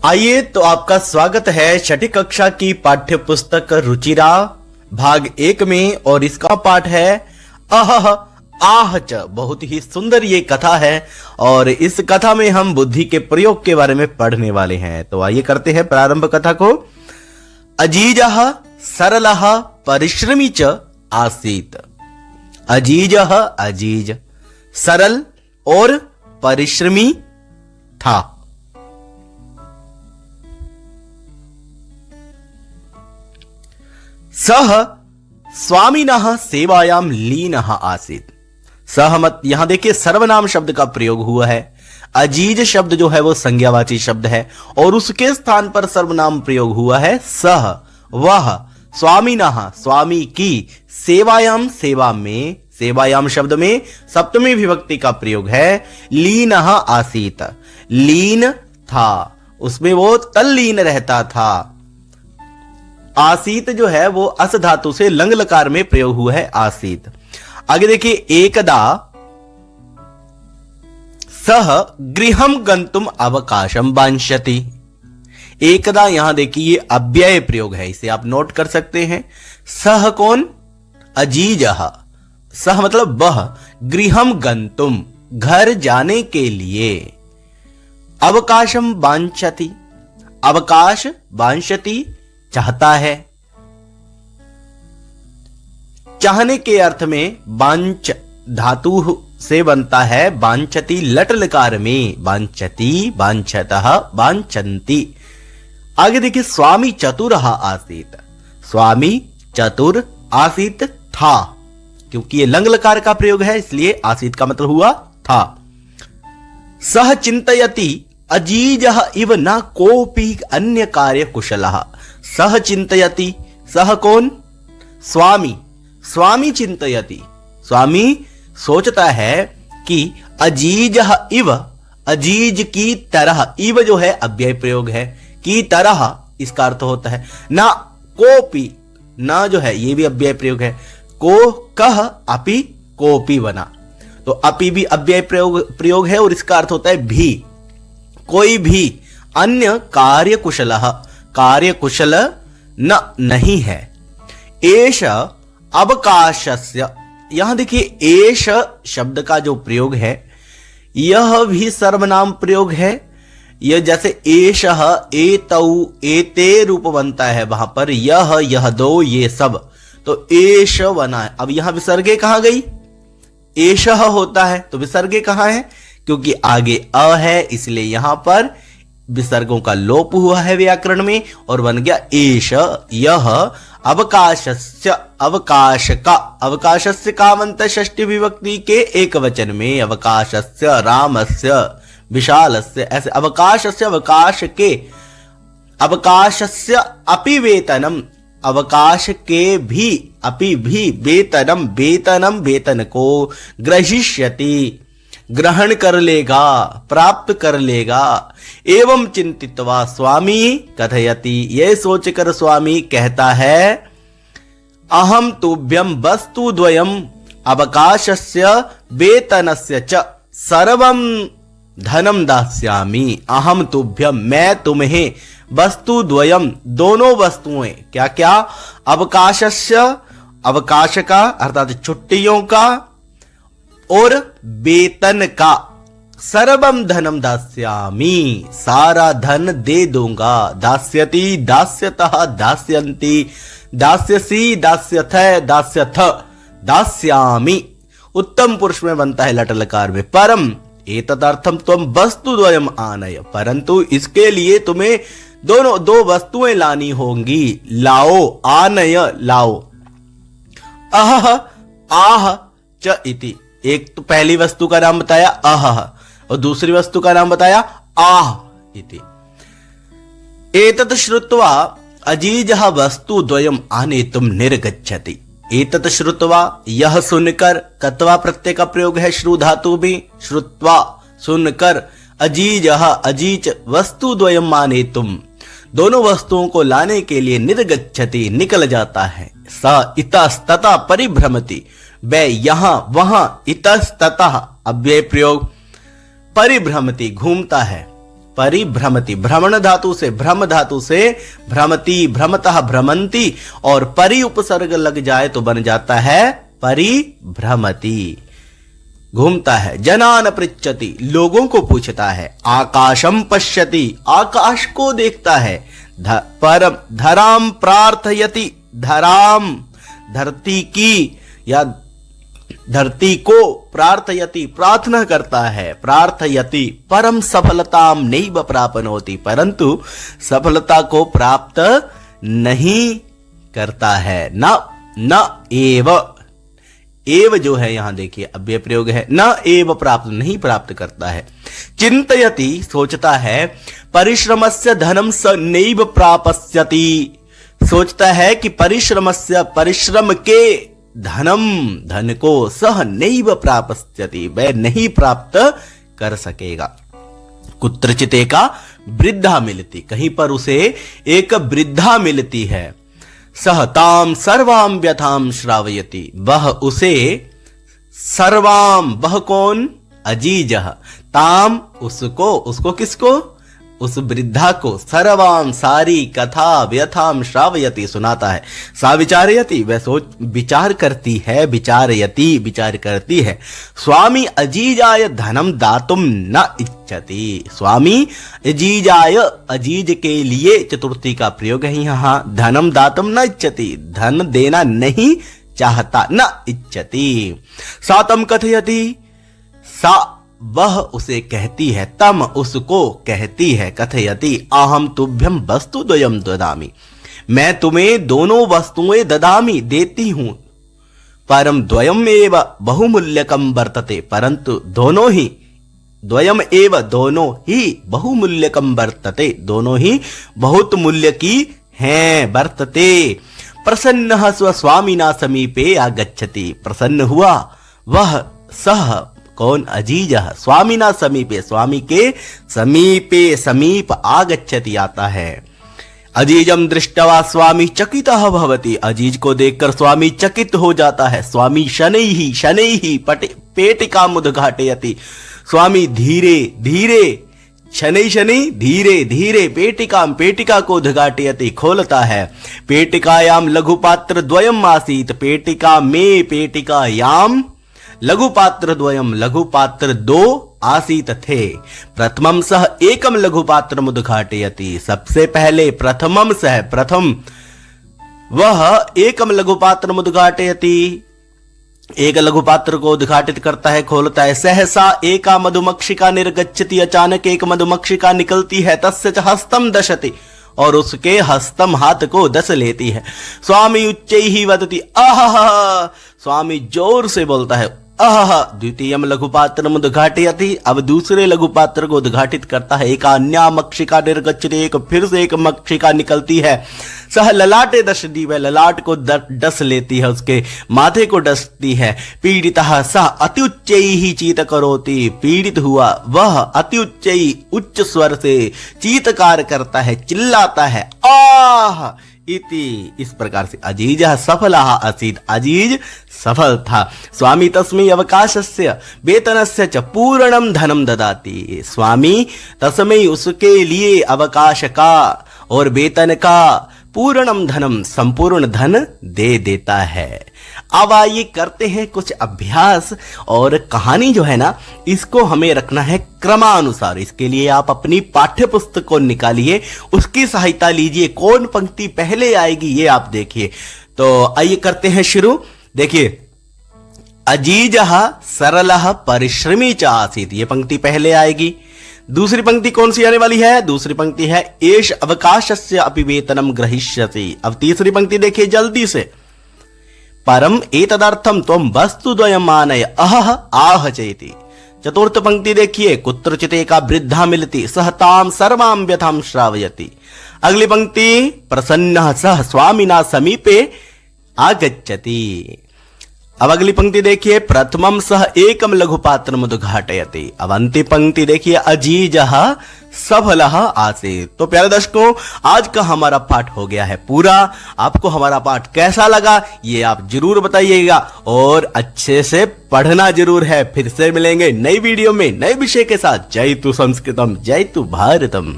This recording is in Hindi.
आइए तो आपका स्वागत है छठी कक्षा की पाठ्य पुस्तक रुचिरा भाग 1 में। और इसका पाठ है अह आह च। बहुत ही सुंदर ये कथा है और इस कथा में हम बुद्धि के प्रयोग के बारे में पढ़ने वाले हैं। तो आइए करते हैं प्रारंभ कथा को। अजीजः सरलः परिश्रमी च आसीत। अजीजः अजीज सरल और परिश्रमी था। सह स्वामिनः सेवायाम लीनः आसीत। सहमत यहां देखिए सर्वनाम शब्द का प्रयोग हुआ है। अजीज शब्द जो है वो संज्ञावाची शब्द है और उसके स्थान पर सर्वनाम प्रयोग हुआ है सह। वह स्वामिनः स्वामी की सेवायाम सेवा में, सेवायाम शब्द में सप्तमी विभक्ति का प्रयोग है। लीनः आसीत लीन था, उसमें वो तल्लीन रहता था। आसीत जो है वो अस धातु से लंग लकार में प्रयोग हुआ है आसीत। आगे देखिए एकदा सह गृहम गंतुम अवकाशम वांछति। एकदा यहां देखिए ये अव्यय प्रयोग है, इसे आप नोट कर सकते हैं। सह कौन? अजीजः। सह मतलब वह, गृहम गंतुम घर जाने के लिए, अवकाशम वांछति अवकाश वांछति चाहता है। चाहने के अर्थ में वांच धातु से बनता है वांछति लट लकार में, वांछति वांछतः वांछन्ति। आगे देखिए स्वामी चतुरः आसीत। स्वामी चतुर आसीत था, क्योंकि ये लंग लकार का प्रयोग है इसलिए आसीत का मतलब हुआ था। सह चिंतयति अजीजः इव न कोपि अन्य कार्य कुशलः। सह चिंतयति, सह कौन? स्वामी। स्वामी चिंतयति स्वामी सोचता है कि अजीजः इव अजीज की तरह, इव जो है अव्यय प्रयोग है, की तरह इसका अर्थ होता है। ना कोपि, ना जो है ये भी अव्यय प्रयोग है। को कह अपि कोपि बना, तो अपि भी अव्यय प्रयोग है और इसका अर्थ होता है भी, कोई भी अन्य कार्य कुशलः, कार्य कुशल न नहीं है। एष अवकाशस्य, यहां देखिए एष शब्द का जो प्रयोग है यह भी सर्वनाम प्रयोग है। यह जैसे एषः एतौ एते रूप बनता है, वहां पर यह दो ये सब, तो एष बना है। अब यहां विसर्गे कहां गई? एषः होता है तो विसर्गे कहां है? क्योंकि आगे अ है इसलिए यहां पर विसर्गों का लोप हुआ है व्याकरण में और बन गया एष। यह अवकाशस्य, अवकाश का, अवकाशस्य कामंत षष्ठी विभक्ति के एक वचन में, अवकाशस्य रामस्य विशालस्य, ऐसे अवकाशस्य अवकाश के, अवकाशस्य अपि वेतनम, अवकाश के भी, अपि भी वेतनम, वेतनम वेतन को ग्रहिष्यति ग्रहण कर लेगा, प्राप्त कर लेगा। एवं चिंतित्वा स्वामी कथयति, यह सोचकर स्वामी कहता है अहम तुभ्यम वस्तु द्वयम अवकाशस्य वेतनस्य च सर्वम धनम दास्यामि। अहम तुभ्यम मैं तुम्हें, वस्तु द्वयम दोनों वस्तुएं, क्या क्या? अवकाशस्य अवकाश का अर्थात छुट्टियों का और वेतन का, सर्वम धनम दास्यामि सारा धन दे दूंगा। दास्यति दास्यतः दास्यन्ति दास्यसि दास्यथ दास्यथ दास्यामि। उत्तम पुरुष में बनता है लट लकार में। परम एतदर्थम त्वम वस्तु द्वयम आनय, परंतु इसके लिए तुम्हें दोनों दो वस्तुएं लानी होंगी। लाओ, आनय लाओ। अह आह च इति, एक तो पहली वस्तु का नाम बताया अह और दूसरी वस्तु का नाम बताया आह इति। एतत् श्रुत्वा अजीजः वस्तु द्वयम आनेतुम निर्गच्छति। एतत् श्रुत्वा, यह सुनकर, कत्वा प्रत्यय का प्रयोग है श्रु धातु में, श्रुत्वा सुनकर, अजीजः अजीज वस्तु द्वयम आनेतुम दोनों वस्तुओं को लाने के लिए निर्गच्छति निकल जाता है। स इतस्ततः परिभ्रमति, वह यहां वहां, इतस्ततः अव्यय प्रयोग, परिभ्रमति घूमता है, परिभ्रमति, भ्रमण धातु से, भ्रम धातु से भ्रमति, भ्रमतः भ्रमंती, और परि उपसर्ग लग जाए तो बन जाता है परिभ्रमति, घूमता है। जनान पृच्छति, लोगों को पूछता है। आकाशम पश्यति, आकाश को देखता है। परम धराम प्रार्थयति, धराम धरती की या धरती को, प्रार्थयति प्रार्थना करता है, प्रार्थयति। परम सफलताम नैव प्राप्नोति, परंतु सफलता को प्राप्त नहीं करता है। न एव, एव जो है यहां देखिए अव्यय प्रयोग है, न एव प्राप्त, नहीं प्राप्त करता है। चिंतयति, सोचता है। परिश्रमस्य धनम स नैव प्रापस्यति, सोचता है कि परिश्रमस्य, परिश्रम के, धनम धन को, सह नैव प्रापस्यति, वह नहीं प्राप्त कर सकेगा। कुत्रचित एका वृद्धा मिलती, कहीं पर उसे एक वृद्धा मिलती है। सह ताम सर्वाम व्यथाम श्रावयति, वह उसे सर्वाम, वह कौन? अजीजह, ताम उसको, उसको किसको? उस वृद्धा को, सर्वाम सारी, कथा व्यथाम श्रावयति सुनाता है। सा विचारयति, वह सोच विचार करती है, विचारयति विचार करती है। स्वामी अजीजाय धनम दातुम न इच्छति, स्वामी अजीजाय, अजीज के लिए चतुर्थी का प्रयोग है यहां। धनम दातुम न इच्छति, धन देना नहीं चाहता, न इच्छति। सा तम कथयति, सा वह उसे कहती है, तम उसको कहती है, कथयति अहम तुभ्यम वस्तु द्वयम ददामि, मैं तुम्हें दोनों वस्तुएं ददामि, देती हूं। परम द्वयम एव बहुमूल्यकम वर्तते, परंतु दोनों ही, द्वयम एव दोनों ही, बहुमूल्यकम वर्तते, दोनों ही बहुत मूल्य की हैं, वर्तते। प्रसन्न स्वस्वामिना समीपे आगच्छति, प्रसन्न हुआ वह, सह कौन? अजीजः, स्वामिना समीपे, स्वामी के समीपे, समीप, आगच्छति आता है। अजीजम दृष्टवा स्वामी चकितः भवति, अजीज को देखकर स्वामी चकित हो जाता है। स्वामी शनैः शनैः पेटिकाम् उद्घाटयति, स्वामी धीरे धीरे, शनै शनै धीरे धीरे, पेटिकाम, पेटिका को उद्घाटयति खोलता है। पेटिकायाम लघुपात्र द्वयम आसीत, पेटिका में, पेटिकायाम लघुपात्र द्वयम, लघुपात्र दो आसीत थे। प्रथमम सह एकम लघुपात्र उद्घाटयति, सबसे पहले प्रथमम सह, प्रथम वह एकम लघुपात्र उद्घाटयति, एक लघुपात्र को उद्घाटित करता है, खोलता है। सहसा एका मधुमक्षिका निर्गच्छति, अचानक एक मधुमक्षिका निकलती है। तस्य च हस्तम दशति, और उसके हस्तम, हाथ को दस लेती है। स्वामी उच्चैः वदति आहा, स्वामी जोर से बोलता है आह। द्वितीयम लघुपात्रम उद्घाटयति, अब दूसरे लघुपात्र को उद्घाटित करता है। एक अन्या मक्षिका निर्गच्छति, एक फिर से एक मक्षिका निकलती है। सह ललाटे दशति, वह ललाट को डस लेती है, उसके माथे को डसती है। पीड़ितः सह अति उच्चैः चीत करोति, पीड़ित हुआ वह अति उच्चैः, उच्च स्वर से चीतकार करता है, चिल्लाता है आह इति। इस प्रकार से अजीज सफलः आसीत्, अजीज सफल था। स्वामी तस्मै अवकाशस्य वेतनस्य च पूर्णम धनम ददाति, स्वामी तस्मै उसके लिए अवकाश का और वेतन का पूर्णम धनम, संपूर्ण धन दे देता है। अब आइए करते हैं कुछ अभ्यास, और कहानी जो है ना, इसको हमें रखना है क्रमानुसार। इसके लिए आप अपनी पाठ्य पुस्तक को निकालिए, उसकी सहायता लीजिए। कौन पंक्ति पहले आएगी ये आप देखिए। तो आइए करते हैं शुरू। देखिए, अजीजः सरलः परिश्रमी च आसीत्, ये पंक्ति पहले आएगी। दूसरी पंक्ति कौन सी आने वाली है? दूसरी पंक्ति है एष अवकाशस्य अपि वेतनम ग्रहीष्यसि। अब तीसरी पंक्ति देखिए जल्दी से, परम एतदर्थम त्वं वस्तु द्वयम् आनय अहह आह चेति। चतुर्थ पंक्ति देखिए, कुत्रचित् एका वृद्धा मिलति, सह तां सर्वां व्यथां श्रावयति। अगली पंक्ति, प्रसन्नः सह स्वामिना समीपे आगच्छति। अब अगली पंक्ति देखिए, प्रथमम सह एकम लघुपात्रम उद्घाटयति। अब अंतिम पंक्ति देखिए, अजीजः सफलः आसीत्। तो प्यारे दर्शकों, आज का हमारा पाठ हो गया है पूरा। आपको हमारा पाठ कैसा लगा ये आप जरूर बताइएगा और अच्छे से पढ़ना जरूर है। फिर से मिलेंगे नई वीडियो में नए विषय के साथ। जय तु संस्कृतम, जय तु भारतम।